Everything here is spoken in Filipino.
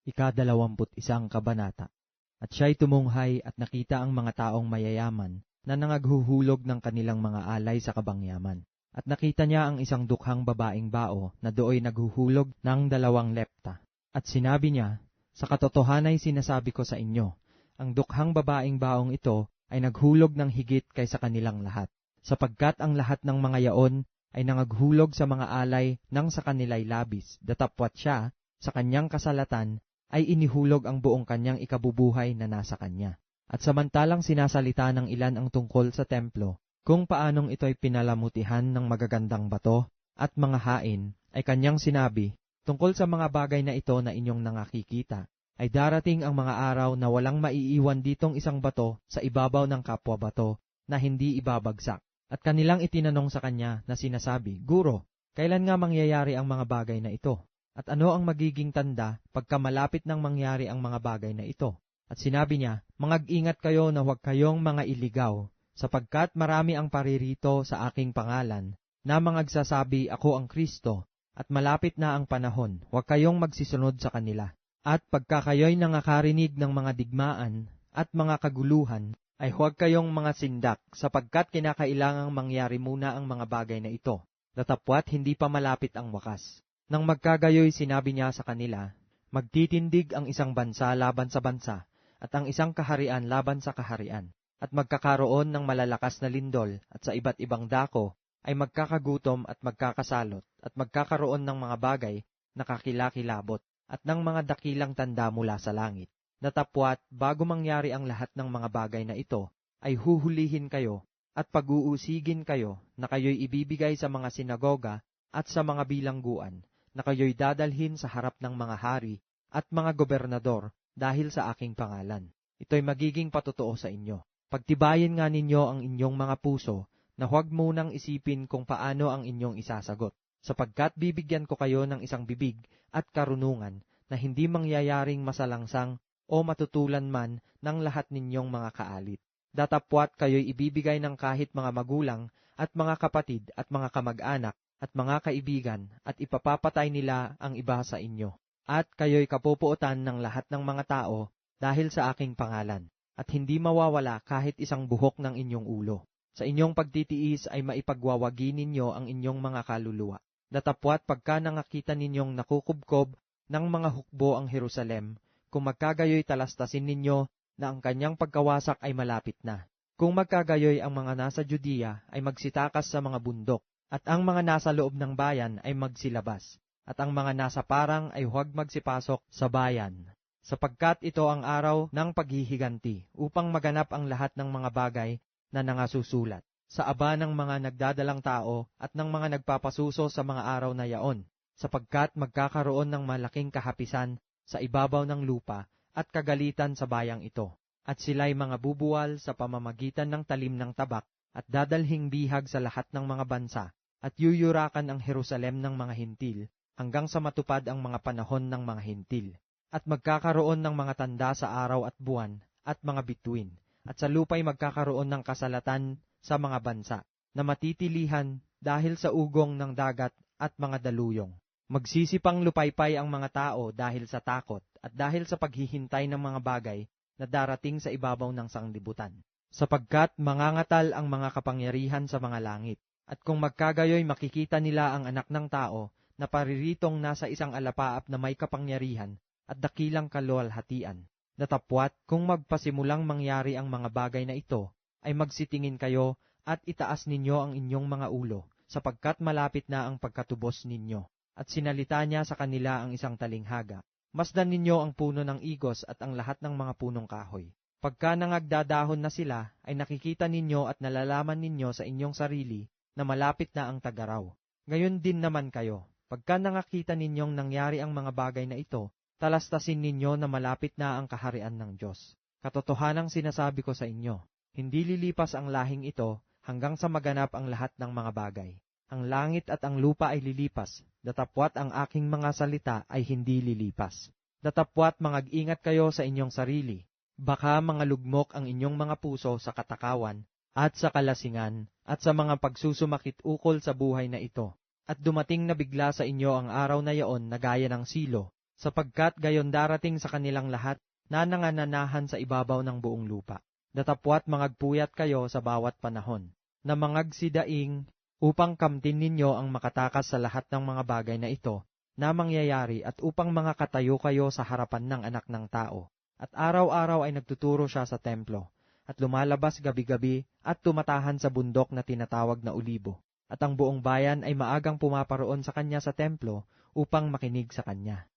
Ika-21 kabanata. At siya'y tumunghay at nakita ang mga taong mayayaman na nangaghuhulog ng kanilang mga alay sa kabangyaman. At nakita niya ang isang dukhang babaeng bao na dooy naghuhulog ng 2 lepta. At sinabi niya, sa katotohanay sinasabi ko sa inyo, ang dukhang babaeng baong ito ay naghulog ng higit kaysa kanilang lahat, sapagkat ang lahat ng mga yaon ay nangaghulog sa mga alay nang sa kanila'y labis, datapwat siya, sa kanyang kasalatan, ay inihulog ang buong kanyang ikabubuhay na nasa kanya. At samantalang sinasalita ng ilan ang tungkol sa templo, kung paanong ito'y pinalamutihan ng magagandang bato at mga hain, ay kanyang sinabi, tungkol sa mga bagay na ito na inyong nangakikita, ay darating ang mga araw na walang maiiwan ditong isang bato sa ibabaw ng kapwa bato na hindi ibabagsak. At kanilang itinanong sa kanya na sinasabi, Guro, kailan nga mangyayari ang mga bagay na ito? At ano ang magiging tanda pagka malapit nang mangyari ang mga bagay na ito? At sinabi niya, Mangag-ingat kayo na huwag kayong mga iligaw, sapagkat marami ang paririto sa aking pangalan, na mangagsasabi ako ang Kristo, at malapit na ang panahon, huwag kayong magsisunod sa kanila. At pagka kayo'y nangakarinig ng mga digmaan at mga kaguluhan, ay huwag kayong mga sindak, sapagkat kinakailangang mangyari muna ang mga bagay na ito, datapwat hindi pa malapit ang wakas. Nang magkagayoy sinabi niya sa kanila, magtitindig ang isang bansa laban sa bansa, at ang isang kaharian laban sa kaharian, at magkakaroon ng malalakas na lindol, at sa iba't ibang dako ay magkakagutom at magkakasalot, at magkakaroon ng mga bagay na kakilakilabot, at ng mga dakilang tanda mula sa langit. Natapwat, bago mangyari ang lahat ng mga bagay na ito, ay huhulihin kayo, at pag-uusigin kayo, na kayo'y ibibigay sa mga sinagoga at sa mga bilangguan, na kayo'y dadalhin sa harap ng mga hari at mga gobernador dahil sa aking pangalan. Ito'y magiging patotoo sa inyo. Pagtibayin nga ninyo ang inyong mga puso na huwag munang isipin kung paano ang inyong isasagot, sapagkat bibigyan ko kayo ng isang bibig at karunungan na hindi mangyayaring masalangsang o matutulan man ng lahat ninyong mga kaalit. Datapwat kayo'y ibibigay ng kahit mga magulang at mga kapatid at mga kamag-anak at mga kaibigan, at ipapapatay nila ang iba sa inyo. At kayo'y kapupuotan ng lahat ng mga tao dahil sa aking pangalan, at hindi mawawala kahit isang buhok ng inyong ulo. Sa inyong pagtitiis ay maipagwawagi ninyo ang inyong mga kaluluwa. Datapwat pagka nangakita ninyong nakukubkob ng mga hukbo ang Jerusalem, kung magkagayoy talastasin ninyo na ang kanyang pagkawasak ay malapit na. Kung magkagayoy ang mga nasa Judea ay magsitakas sa mga bundok, at ang mga nasa loob ng bayan ay magsilabas, at ang mga nasa parang ay huwag magsipasok sa bayan. Sapagkat ito ang araw ng paghihiganti, upang maganap ang lahat ng mga bagay na nangasusulat, sa aba ng mga nagdadalang tao at ng mga nagpapasuso sa mga araw na yaon, sapagkat magkakaroon ng malaking kahapisan sa ibabaw ng lupa at kagalitan sa bayang ito. At sila'y mga bubuwal sa pamamagitan ng talim ng tabak, at dadalhing bihag sa lahat ng mga bansa, at yuyurakan ang Jerusalem ng mga hintil, hanggang sa matupad ang mga panahon ng mga hintil. At magkakaroon ng mga tanda sa araw at buwan, at mga bituin, at sa lupa'y magkakaroon ng kasalatan sa mga bansa, na matitilihan dahil sa ugong ng dagat at mga daluyong. Magsisipang lupaypay ang mga tao dahil sa takot, at dahil sa paghihintay ng mga bagay na darating sa ibabaw ng sanglibutan. Sapagkat mangangatal ang mga kapangyarihan sa mga langit, at kung magkagayoy makikita nila ang anak ng tao na pariritong nasa isang alapaap na may kapangyarihan at dakilang kaluwalhatian. Datapwat, kung magpasimulang mangyari ang mga bagay na ito, ay magsitingin kayo at itaas ninyo ang inyong mga ulo, sapagkat malapit na ang pagkatubos ninyo. At sinalita niya sa kanila ang isang talinghaga, masdan ninyo ang puno ng igos at ang lahat ng mga punong kahoy. Pagka nangagdadahon na sila, ay nakikita ninyo at nalalaman ninyo sa inyong sarili na malapit na ang tagaraw. Ngayon din naman kayo, pagka nakakita ninyong nangyari ang mga bagay na ito, talastasin ninyo na malapit na ang kaharian ng Diyos. Katotohanang sinasabi ko sa inyo, hindi lilipas ang lahing ito hanggang sa maganap ang lahat ng mga bagay. Ang langit at ang lupa ay lilipas, datapwat ang aking mga salita ay hindi lilipas. Datapwat mangag-ingat kayo sa inyong sarili. Baka mga lugmok ang inyong mga puso sa katakawan at sa kalasingan at sa mga pagsusumakit ukol sa buhay na ito. At dumating na bigla sa inyo ang araw na yaon na gaya ng silo, sapagkat gayon darating sa kanilang lahat na nangananahan sa ibabaw ng buong lupa. Datapwat mangagpuyat kayo sa bawat panahon, na mangagsidaing upang kamtin ninyo ang makatakas sa lahat ng mga bagay na ito na mangyayari at upang mga katayo kayo sa harapan ng anak ng tao. At araw-araw ay nagtuturo siya sa templo, at lumalabas gabi-gabi at tumatahan sa bundok na tinatawag na Ulibo. At ang buong bayan ay maagang pumaparoon sa kanya sa templo upang makinig sa kanya.